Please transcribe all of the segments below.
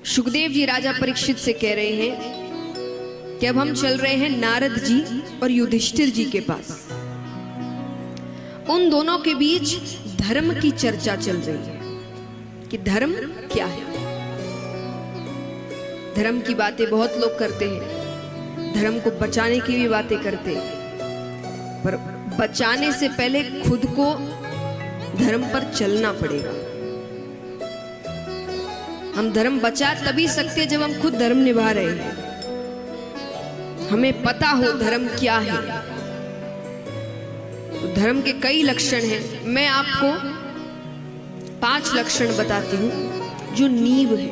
सुखदेव जी राजा परीक्षित से कह रहे हैं कि अब हम चल रहे हैं नारद जी और युधिष्ठिर जी के पास। उन दोनों के बीच धर्म की चर्चा चल रही है कि धर्म क्या है। धर्म की बातें बहुत लोग करते हैं, धर्म को बचाने की भी बातें करते हैं, पर बचाने से पहले खुद को धर्म पर चलना पड़ेगा। हम धर्म बचा तभी सकते जब हम खुद धर्म निभा रहे हैं, हमें पता हो धर्म क्या है। तो धर्म के कई लक्षण हैं, मैं आपको 5 लक्षण बताती हूं जो नींव है,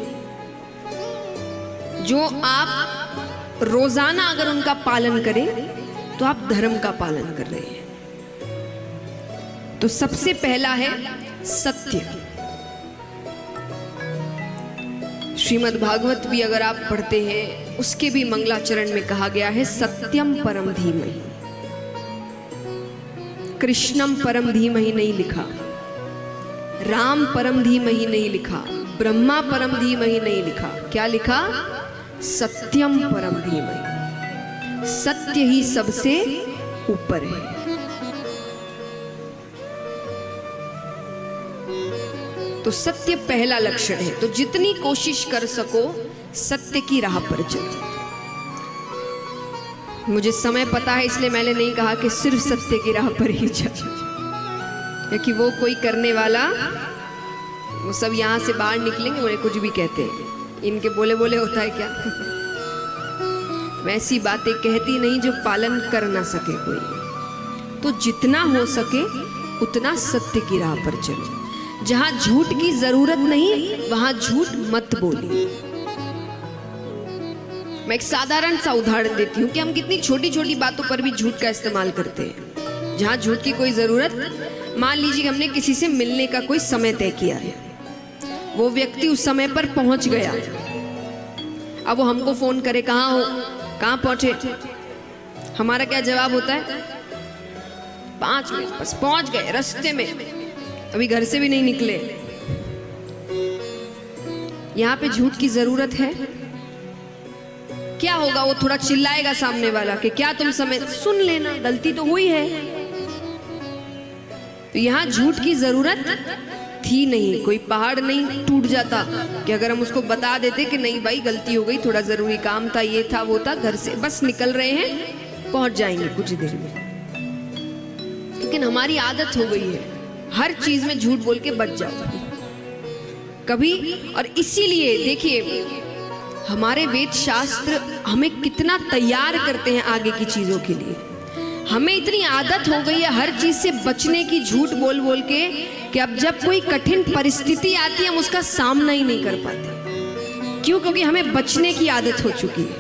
जो आप रोजाना अगर उनका पालन करें तो आप धर्म का पालन कर रहे हैं। तो सबसे पहला है सत्य। श्रीमद् भागवत भी अगर आप पढ़ते हैं, उसके भी मंगलाचरण में कहा गया है सत्यम परम धीमहि। कृष्णम परम धीमहि नहीं लिखा, राम परम धीमहि नहीं लिखा, ब्रह्मा परम धीमहि नहीं लिखा, क्या लिखा? सत्यम परम धीमहि। सत्य ही सबसे ऊपर है। तो सत्य पहला लक्षण है। तो जितनी कोशिश कर सको सत्य की राह पर चलो। मुझे समय पता है इसलिए मैंने नहीं कहा कि सिर्फ सत्य की राह पर ही चलो, क्योंकि वो कोई करने वाला, वो सब यहां से बाहर निकलेंगे उन्हें कुछ भी कहते हैं, इनके बोले बोले होता है क्या। वैसी बातें कहती नहीं जो पालन कर ना सके कोई। तो जितना हो सके उतना सत्य की राह पर चलो। जहां झूठ की जरूरत नहीं वहां झूठ मत बोलिए। मैं एक साधारण सा उदाहरण देती हूँ कि हम कितनी छोटी छोटी बातों पर भी झूठ का इस्तेमाल करते हैं। जहां झूठ की कोई जरूरत, मान लीजिए हमने किसी से मिलने का कोई समय तय किया है, वो व्यक्ति उस समय पर पहुंच गया, अब वो हमको फोन करे कहाँ हो, कहाँ पहुंचे, हमारा क्या जवाब होता है? 5 मिनट बस, पहुंच गए, रास्ते में, अभी घर से भी नहीं निकले। यहां पे झूठ की जरूरत है? क्या होगा? वो थोड़ा चिल्लाएगा सामने वाला कि क्या तुम समय, सुन लेना, गलती तो हुई है। तो यहां झूठ की जरूरत थी नहीं। कोई पहाड़ नहीं टूट जाता कि अगर हम उसको बता देते कि नहीं भाई गलती हो गई, थोड़ा जरूरी काम था, ये था वो था, घर से बस निकल रहे हैं, पहुंच जाएंगे कुछ देर में। लेकिन हमारी आदत हो गई है हर चीज में झूठ बोल के बच जाओ कभी। और इसीलिए देखिए हमारे वेद शास्त्र हमें कितना तैयार करते हैं आगे की चीजों के लिए। हमें इतनी आदत हो गई है हर चीज से बचने की, झूठ बोल बोल के, कि अब जब कोई कठिन परिस्थिति आती है हम उसका सामना ही नहीं कर पाते। क्यों? क्योंकि हमें बचने की आदत हो चुकी है।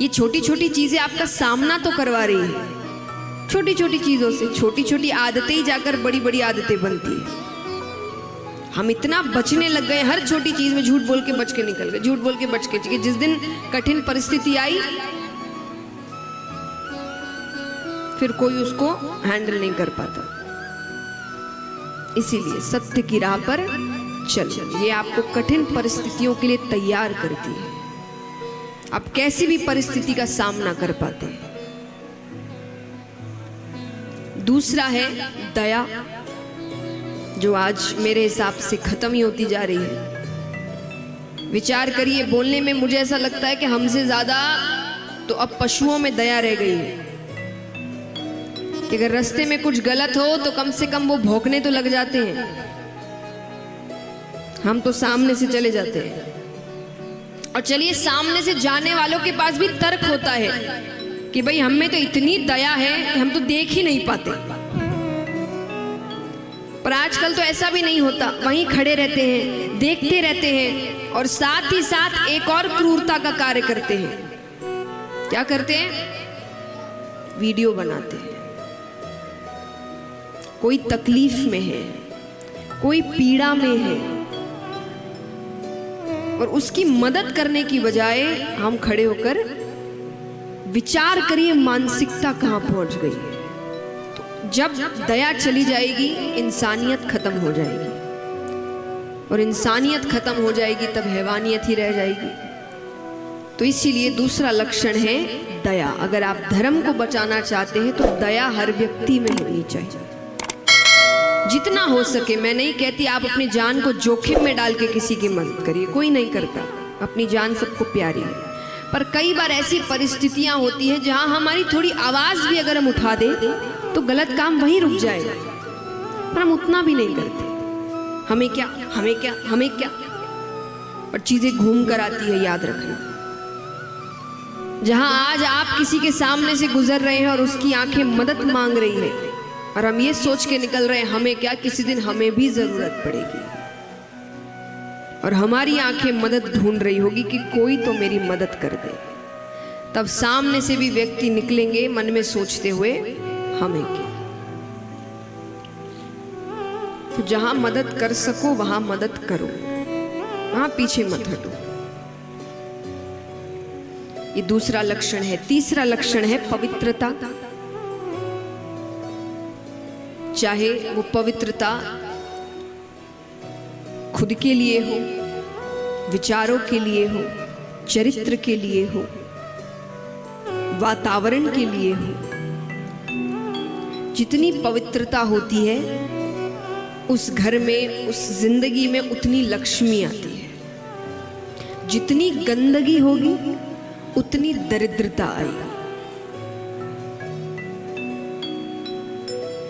ये छोटी छोटी चीजें आपका सामना तो करवा रही है, छोटी छोटी चीजों से, छोटी छोटी आदतें ही जाकर बड़ी बड़ी आदतें बनती है। हम इतना बचने लग गए, हर छोटी चीज में झूठ बोल के बच के निकल गए, झूठ बोल के बच के, जिस दिन कठिन परिस्थिति आई फिर कोई उसको हैंडल नहीं कर पाता। इसीलिए सत्य की राह पर चलो, ये आपको कठिन परिस्थितियों के लिए तैयार करती है। आप कैसी भी परिस्थिति का सामना कर पाते हैं। दूसरा है दया, जो आज मेरे हिसाब से खत्म ही होती जा रही है। विचार करिए, बोलने में मुझे ऐसा लगता है कि हमसे ज्यादा तो अब पशुओं में दया रह गई है कि अगर रास्ते में कुछ गलत हो तो कम से कम वो भौंकने तो लग जाते हैं, हम तो सामने से चले जाते हैं। और चलिए सामने से जाने वालों के पास भी तर्क होता है कि भाई हम में तो इतनी दया है कि हम तो देख ही नहीं पाते। पर आजकल तो ऐसा भी नहीं होता, वहीं खड़े रहते हैं, देखते रहते हैं, और साथ ही साथ एक और क्रूरता का कार्य करते हैं। क्या करते हैं? वीडियो बनाते हैं। कोई तकलीफ में है, कोई पीड़ा में है, और उसकी मदद करने की बजाय हम खड़े होकर विचार करिए मानसिकता कहां पहुंच गई है। तो जब दया चली जाएगी इंसानियत खत्म हो जाएगी। और इंसानियत खत्म हो जाएगी तब हैवानियत ही रह जाएगी। तो इसीलिए दूसरा लक्षण है दया। अगर आप धर्म को बचाना चाहते हैं तो दया हर व्यक्ति में होनी चाहिए, जितना हो सके। मैं नहीं कहती आप अपनी जान को जोखिम में डाल के किसी की मदद करिए, कोई नहीं करता, अपनी जान सबको प्यारी है। पर कई बार ऐसी परिस्थितियां होती हैं जहां हमारी थोड़ी आवाज भी अगर हम उठा दें तो गलत काम वहीं रुक जाएगा, पर हम उतना भी नहीं करते। हमें क्या, हमें क्या, हमें क्या, और चीजें घूम कर आती है। याद रखना, जहां आज आप किसी के सामने से गुजर रहे हैं और उसकी आंखें मदद मांग रही है और हम ये सोच के निकल रहे हैं हमें क्या, किसी दिन हमें भी जरूरत पड़ेगी और हमारी आंखें मदद ढूंढ रही होगी कि कोई तो मेरी मदद कर दे, तब सामने से भी व्यक्ति निकलेंगे मन में सोचते हुए हमें क्या। तो जहां मदद कर सको वहां मदद करो, वहां पीछे मत हटो। ये दूसरा लक्षण है। तीसरा लक्षण है पवित्रता। चाहे वो पवित्रता खुद के लिए हो, विचारों के लिए हो, चरित्र के लिए हो, वातावरण के लिए हो। जितनी पवित्रता होती है उस घर में, उस जिंदगी में उतनी लक्ष्मी आती है। जितनी गंदगी होगी उतनी दरिद्रता आएगी।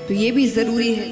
तो ये भी जरूरी है